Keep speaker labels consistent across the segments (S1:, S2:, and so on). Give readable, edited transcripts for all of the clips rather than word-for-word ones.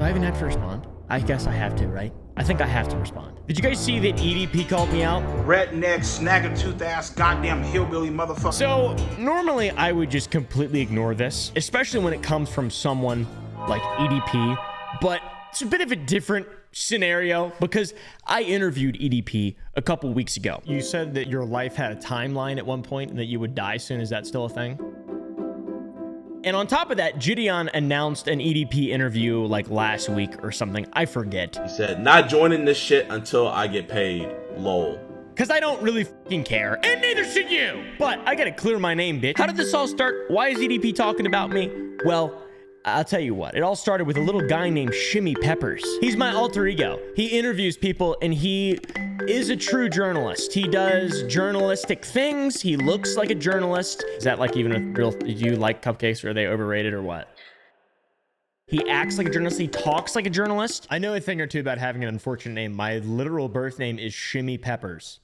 S1: I even have to respond? I guess I have to, right? I think I have to respond. Did you guys see that EDP called me out?
S2: Redneck, snagger-tooth ass, goddamn hillbilly motherfucker.
S1: So normally I would just completely ignore this, especially when it comes from someone like EDP, but it's a bit of a different scenario because I interviewed EDP a couple weeks ago. You said that your life had a timeline at one point and that you would die soon. Is that still a thing? And on top of that, Jidion announced an EDP interview like last week or something. I forget.
S3: He said, not joining this shit until I get paid. Lol.
S1: Because I don't really fucking care. And neither should you. But I gotta clear my name, bitch. How did this all start? Why is EDP talking about me? Well, I'll tell you what. It all started with a little guy named Shimmy Peppers. He's my alter ego. He interviews people and he is a true journalist. He does journalistic things. He looks like a journalist. Is that like even a real, do you like cupcakes or are they overrated or what? He acts like a journalist. He talks like a journalist. I know a thing or two about having an unfortunate name. My literal birth name is Shimmy Peppers.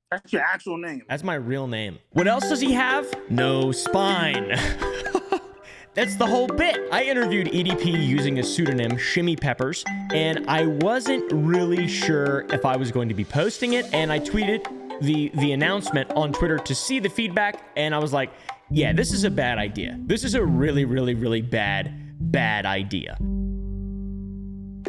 S2: That's your actual name.
S1: That's my real name. What else does he have? No spine. That's the whole bit. I interviewed EDP using a pseudonym, Shimmy Peppers, and I wasn't really sure if I was going to be posting it, and I tweeted the announcement on Twitter to see the feedback, and I was like, yeah, this is a bad idea. This is a really, really, really bad idea.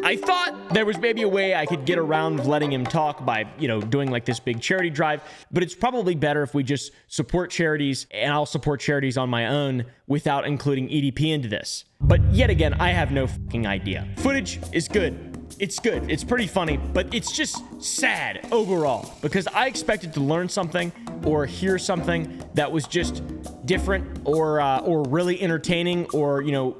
S1: I thought there was maybe a way I could get around letting him talk by, you know, doing like this big charity drive, but it's probably better if we just support charities, and I'll support charities on my own without including EDP into this. But yet again, I have no fucking idea. Footage is good. It's good. It's pretty funny, but it's just sad overall because I expected to learn something or hear something that was just different or really entertaining, or, you know,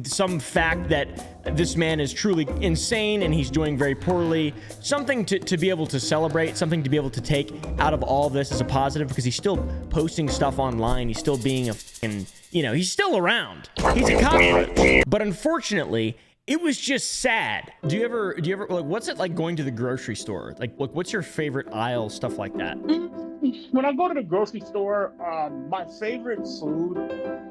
S1: some fact that this man is truly insane and he's doing very poorly, something to be able to celebrate, something to be able to take out of all this as a positive, because he's still posting stuff online. He's still being a fucking, you know, he's still around. He's a cockroach. But unfortunately, it was just sad. Do you ever like, what's it like going to the grocery store? Like what's your favorite aisle, stuff like that?
S2: When I go to the grocery store, my favorite food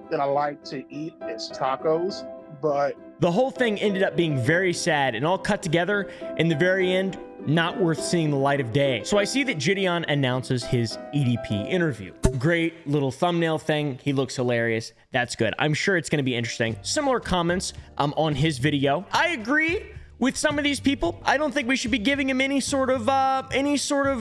S2: that I like to eat is tacos, but
S1: the whole thing ended up being very sad and all cut together in the very end, not worth seeing the light of day. So I see that Jidion announces his EDP interview. Great little thumbnail thing. He looks hilarious. That's good. I'm sure it's going to be interesting. Similar comments on his video. I agree with some of these people. I don't think we should be giving him any sort of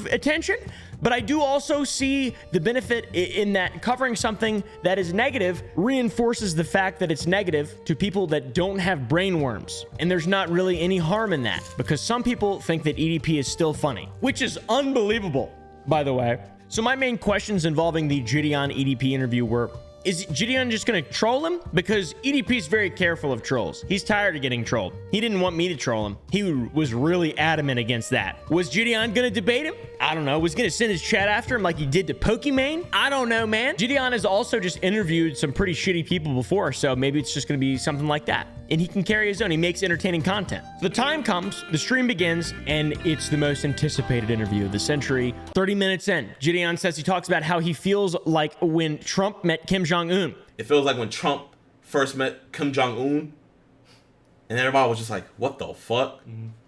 S1: attention. But I do also see the benefit in that covering something that is negative reinforces the fact that it's negative to people that don't have brain worms. And there's not really any harm in that, because some people think that EDP is still funny, which is unbelievable, by the way. So my main questions involving the Jidion EDP interview were, is Jidion just going to troll him? Because EDP is very careful of trolls. He's tired of getting trolled. He didn't want me to troll him. He was really adamant against that. Was Jidion going to debate him? I don't know. Was going to send his chat after him like he did to Pokimane? I don't know, man. Jidion has also just interviewed some pretty shitty people before, so maybe it's just going to be something like that. And he can carry his own. He makes entertaining content. The time comes, the stream begins, and it's the most anticipated interview of the century. 30 minutes in, Jidion says he talks about how he feels like when Trump met Kim Jong-un.
S3: It feels like when Trump first met Kim Jong-un, and everybody was just like, what the fuck?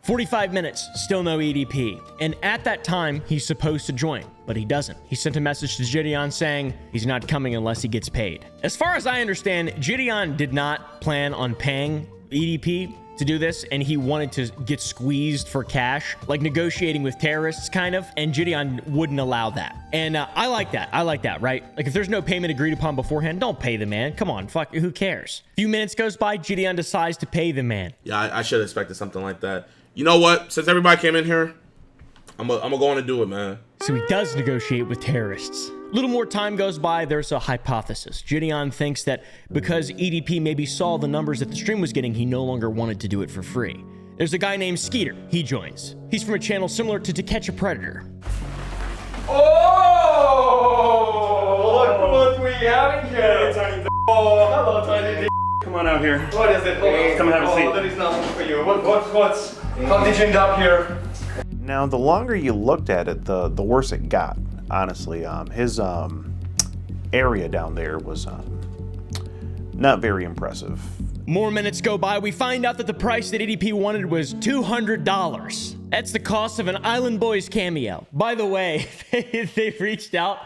S1: 45 minutes, still no EDP. And at that time, he's supposed to join, but he doesn't. He sent a message to Jidion saying he's not coming unless he gets paid. As far as I understand, Jidion did not plan on paying EDP to do this, and he wanted to get squeezed for cash, like negotiating with terrorists kind of, and Jidion wouldn't allow that. And I like that, right? Like, if there's no payment agreed upon beforehand, don't pay the man. Come on, fuck, who cares? A few minutes goes by, Jidion decides to pay the man.
S3: Yeah, I should have expected something like that. You know what? Since everybody came in here, I'm gonna go on and do it, man.
S1: So he does negotiate with terrorists. A little more time goes by, there's a hypothesis. Jidion thinks that because EDP maybe saw the numbers that the stream was getting, he no longer wanted to do it for free. There's a guy named Skeeter. He joins. He's from a channel similar to To Catch a Predator.
S4: Oh! Look what we have here! Oh, hello, tiny D. Come on out here. What is it? Come and have a seat. There is nothing for you. What's... How did you end up here?
S5: Now, the longer you looked at it, the worse it got. Honestly, his area down there was not very impressive.
S1: More minutes go by. We find out that the price that EDP wanted was $200. That's the cost of an Island Boys cameo. By the way, they reached out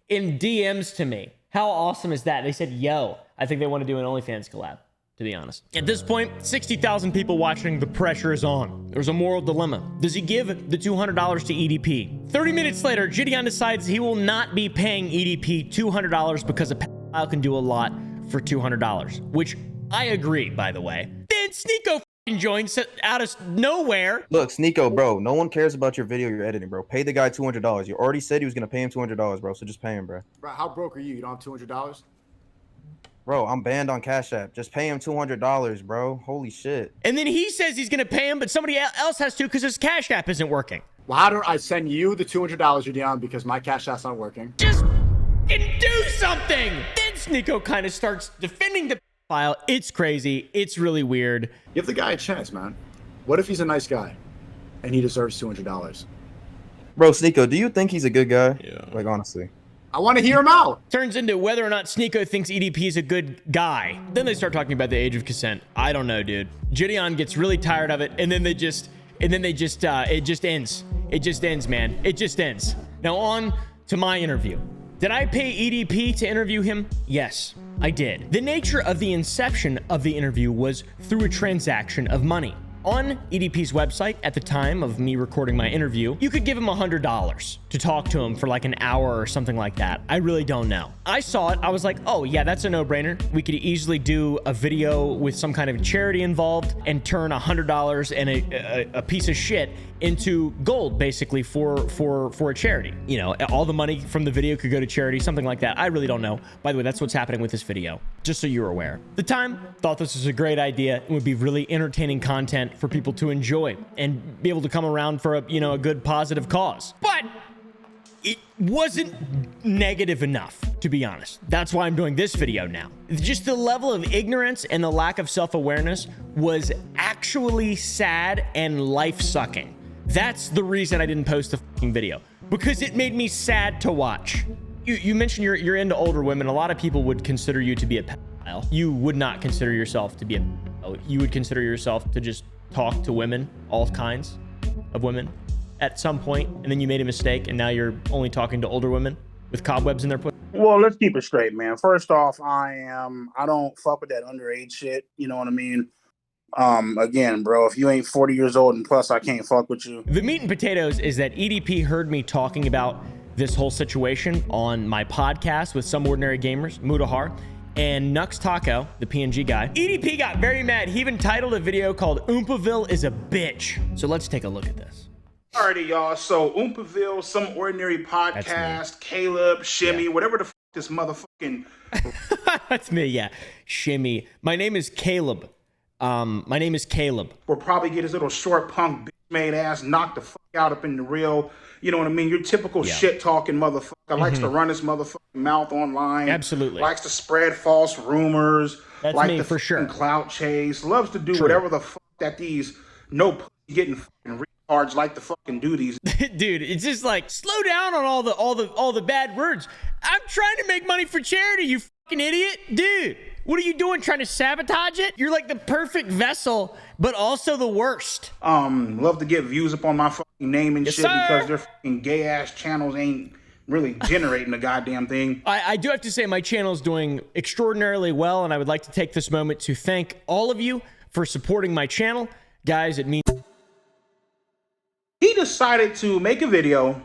S1: in DMs to me. How awesome is that? They said, yo, I think they want to do an OnlyFans collab, to be honest. At this point, 60,000 people watching. The pressure is on. There's a moral dilemma. Does he give the $200 to EDP? 30 minutes later, Jidion decides he will not be paying EDP $200 because a pedophile can do a lot for $200, which I agree, by the way. Then Sneeko joins out of nowhere.
S6: Look, Sneeko, bro, no one cares about your video you're editing, bro. Pay the guy $200. You already said he was going to pay him $200, bro, so just pay him, bro.
S7: Bro, how broke are you? You don't have $200?
S6: Bro, I'm banned on Cash App. Just pay him $200, bro. Holy shit.
S1: And then he says he's going to pay him, but somebody else has to because his Cash App isn't working.
S7: Well, how do I send you the $200, Jidion, because my Cash App's not working?
S1: Just do something. Then Sneeko kind of starts defending the file. It's crazy. It's really weird.
S7: Give the guy a chance, man. What if he's a nice guy and he deserves $200?
S6: Bro, Sneeko, do you think he's a good guy?
S3: Yeah.
S6: Like, honestly.
S7: I want to hear him out.
S1: Turns into whether or not Sneeko thinks EDP is a good guy. Then they start talking about the age of consent. I don't know, dude. Jidion gets really tired of it, and then it just ends. It just ends, man. It just ends. Now on to my interview. Did I pay EDP to interview him? Yes, I did. The nature of the inception of the interview was through a transaction of money. On EDP's website at the time of me recording my interview, you could give him $100 to talk to him for like an hour or something like that. I really don't know. I saw it. I was like, oh yeah, that's a no-brainer. We could easily do a video with some kind of charity involved and turn $100 and a piece of shit into gold, basically, for a charity. You know, all the money from the video could go to charity, something like that. I really don't know. By the way, that's what's happening with this video, just so you're aware. At the time, thought this was a great idea. It would be really entertaining content for people to enjoy and be able to come around for a good positive cause. But it wasn't negative enough, to be honest. That's why I'm doing this video now. Just the level of ignorance and the lack of self-awareness was actually sad and life-sucking. That's the reason I didn't post the fucking video, because it made me sad to watch. You mentioned you're into older women. A lot of people would consider you to be a pedophile. You would not consider yourself to be a pedophile. You would consider yourself to just talk to women, all kinds of women at some point, and then you made a mistake and now you're only talking to older women with cobwebs in their pussy.
S2: Well, let's keep it straight, man. First off, I don't fuck with that underage shit. You know what I mean? Again, bro, if you ain't 40 years old and plus, I can't fuck with you.
S1: The meat and potatoes is that EDP heard me talking about this whole situation on my podcast with Some Ordinary Gamers, Mudahar, and Nux Taco, the PNG guy. EDP got very mad. He even titled a video called Oompaville is a Bitch. So let's take a look at this.
S2: Alrighty, y'all. So oompaville, Some Ordinary Podcast, Caleb, Shimmy, whatever the fuck this motherfucking...
S1: That's me, yeah. Shimmy. My name is Caleb.
S2: Will probably get his little short punk bitch made ass knocked the fuck out up in the real, you know what I mean? Your typical shit talking motherfucker. Likes to run his motherfucking mouth online.
S1: Absolutely.
S2: Likes to spread false rumors.
S1: That's
S2: like
S1: me
S2: the
S1: for sure.
S2: Clout chase. Loves to do
S1: True.
S2: whatever the fuck that these no pussy getting fucking retards like to fucking do these.
S1: Dude, it's just like, slow down on all the bad words. I'm trying to make money for charity, you fucking idiot. Dude, what are you doing, trying to sabotage it? You're like the perfect vessel, but also the worst.
S2: Love to get views up on my fucking name and shit,
S1: sir.
S2: because their fucking gay ass channels ain't really generating a goddamn thing.
S1: I do have to say my channel is doing extraordinarily well, and I would like to take this moment to thank all of you for supporting my channel. Guys, it means...
S2: He decided to make a video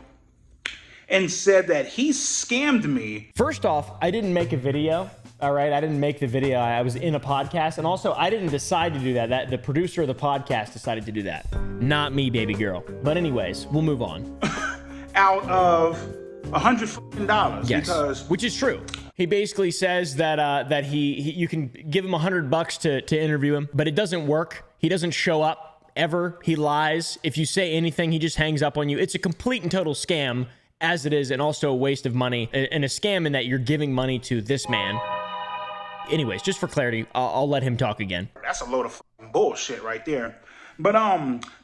S2: and said that he scammed me.
S1: First off, I didn't make a video. All right, I didn't make the video. I was in a podcast, and also I didn't decide to do that. The producer of the podcast decided to do that, not me, baby girl. But anyways, we'll move on.
S2: Out of $100,
S1: yes,
S2: because
S1: which is true. He basically says that you can give him $100 to interview him, but it doesn't work. He doesn't show up ever. He lies. If you say anything, he just hangs up on you. It's a complete and total scam, as it is, and also a waste of money, and a scam in that you're giving money to this man. Anyways, just for clarity, I'll let him talk again.
S2: that's a load of fucking bullshit right there. But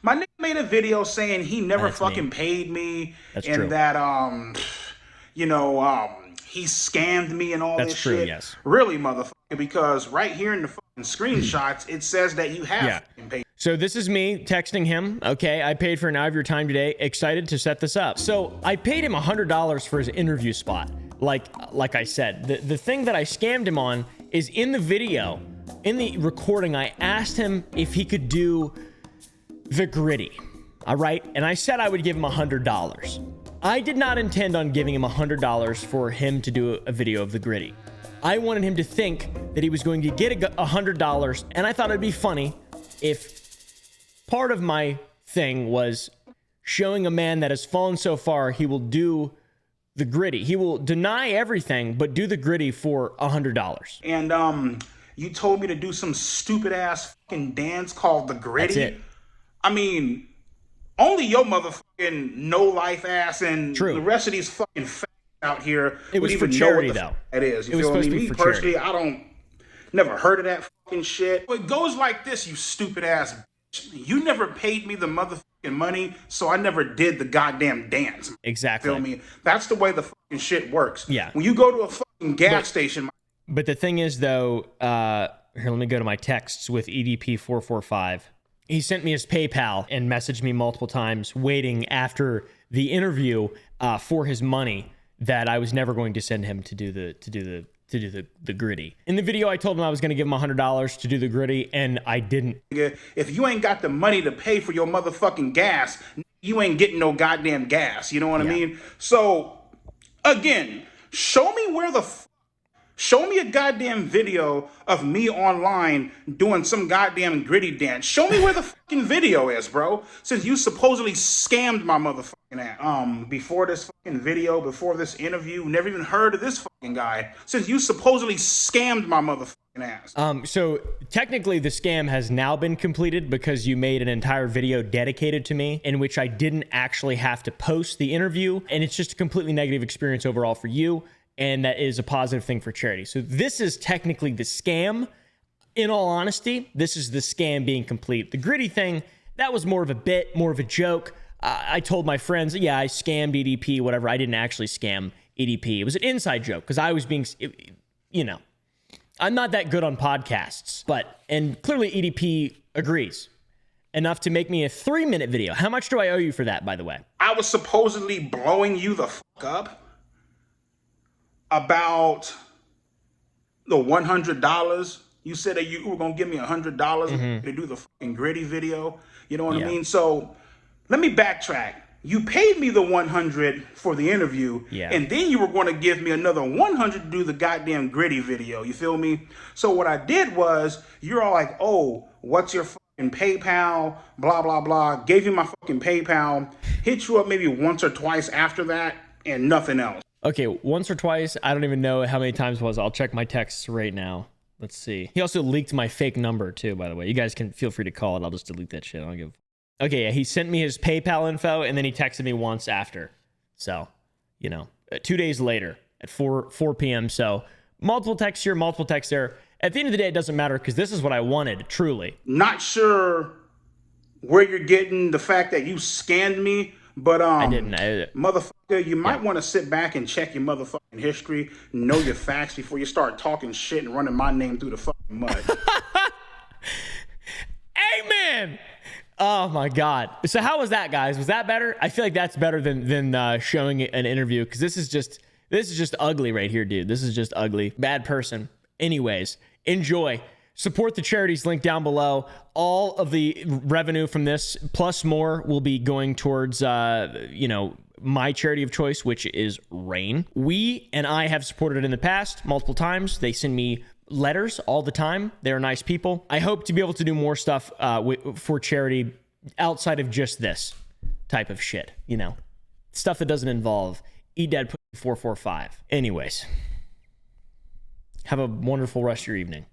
S2: my nigga made a video saying he never fucking paid me.
S1: That's
S2: and
S1: true.
S2: that he scammed me and all
S1: That's
S2: this
S1: true,
S2: shit.
S1: yes.
S2: Really, motherfucker, because right here in the fucking screenshots, it says that you have paid.
S1: So this is me texting him. Okay, I paid for an hour of your time today. Excited to set this up. So I paid him $100 for his interview spot. Like I said, the thing that I scammed him on is in the video, in the recording, I asked him if he could do the gritty. All right, and I said I would give him $100. I did not intend on giving him $100 for him to do a video of the gritty. I wanted him to think that he was going to get $100, and I thought it'd be funny if part of my thing was showing a man that has fallen so far, he will do the gritty. He will deny everything, but do the gritty for $100.
S2: And you told me to do some stupid ass fucking dance called the gritty.
S1: That's it.
S2: I mean, only your motherfucking no life ass and the rest of these fucking facts out here.
S1: It was
S2: would
S1: for
S2: even
S1: charity,
S2: know what
S1: though.
S2: It is. You
S1: it was
S2: feel
S1: supposed
S2: me?
S1: to be
S2: Me
S1: for
S2: personally,
S1: charity.
S2: Never heard of that fucking shit. It goes like this, you stupid ass bitch. You never paid me the motherfucking money, so I never did the goddamn dance.
S1: Exactly.
S2: Feel me? That's the way the fucking shit works.
S1: Yeah.
S2: When you go to a fucking gas station.
S1: But the thing is, though, here, let me go to my texts with EDP 445. He sent me his PayPal and messaged me multiple times, waiting after the interview for his money that I was never going to send him to do the gritty. In the video, I told him I was going to give him $100 to do the gritty, and I didn't.
S2: If you ain't got the money to pay for your motherfucking gas, you ain't getting no goddamn gas. You know what I mean? So, again, show me a goddamn video of me online doing some goddamn gritty dance. Show me where the fucking video is, bro. Since you supposedly scammed my motherfucking ass. Before this fucking video, before this interview, never even heard of this fucking guy. Since you supposedly scammed my motherfucking ass.
S1: So technically the scam has now been completed because you made an entire video dedicated to me in which I didn't actually have to post the interview. And it's just a completely negative experience overall for you. And that is a positive thing for charity. So this is technically the scam. In all honesty, this is the scam being complete. The gritty thing, that was more of a bit, more of a joke. I told my friends, yeah, I scammed EDP, whatever. I didn't actually scam EDP. It was an inside joke because I was being, you know, I'm not that good on podcasts. And clearly EDP agrees. Enough to make me a 3-minute video. How much do I owe you for that, by the way?
S2: I was supposedly blowing you the fuck up about the $100. You said that you were going to give me $100 to do the fucking gritty video. You know what I mean? So let me backtrack. You paid me the $100 for the interview, and then you were going to give me another $100 to do the goddamn gritty video. You feel me? So what I did was, you're all like, oh, what's your fucking PayPal? Blah, blah, blah. Gave you my fucking PayPal. Hit you up maybe once or twice after that, and nothing else.
S1: Okay, once or twice. I don't even know how many times it was. I'll check my texts right now. Let's see. He also leaked my fake number too, by the way. You guys can feel free to call it. I'll just delete that shit. I don't give. Okay, yeah, he sent me his PayPal info and then he texted me once after. So, you know, 2 days later at 4 p.m. So, multiple texts here, multiple texts there. At the end of the day, it doesn't matter because this is what I wanted, truly.
S2: Not sure where you're getting the fact that you scanned me, but
S1: I didn't.
S2: Motherfucker, you might want to sit back and check your motherfucking history, know your facts before you start talking shit and running my name through the fucking mud.
S1: Amen. Oh my God. So how was that, guys? Was that better? I feel like that's better than showing an interview because this is just ugly right here, dude. This is just ugly. Bad person. Anyways, enjoy. Support the charities linked down below. All of the revenue from this plus more will be going towards, my charity of choice, which is Rain. We and I have supported it in the past multiple times. They send me letters all the time. They're nice people. I hope to be able to do more stuff for charity outside of just this type of shit, you know, stuff that doesn't involve EDP 445. Anyways, have a wonderful rest of your evening.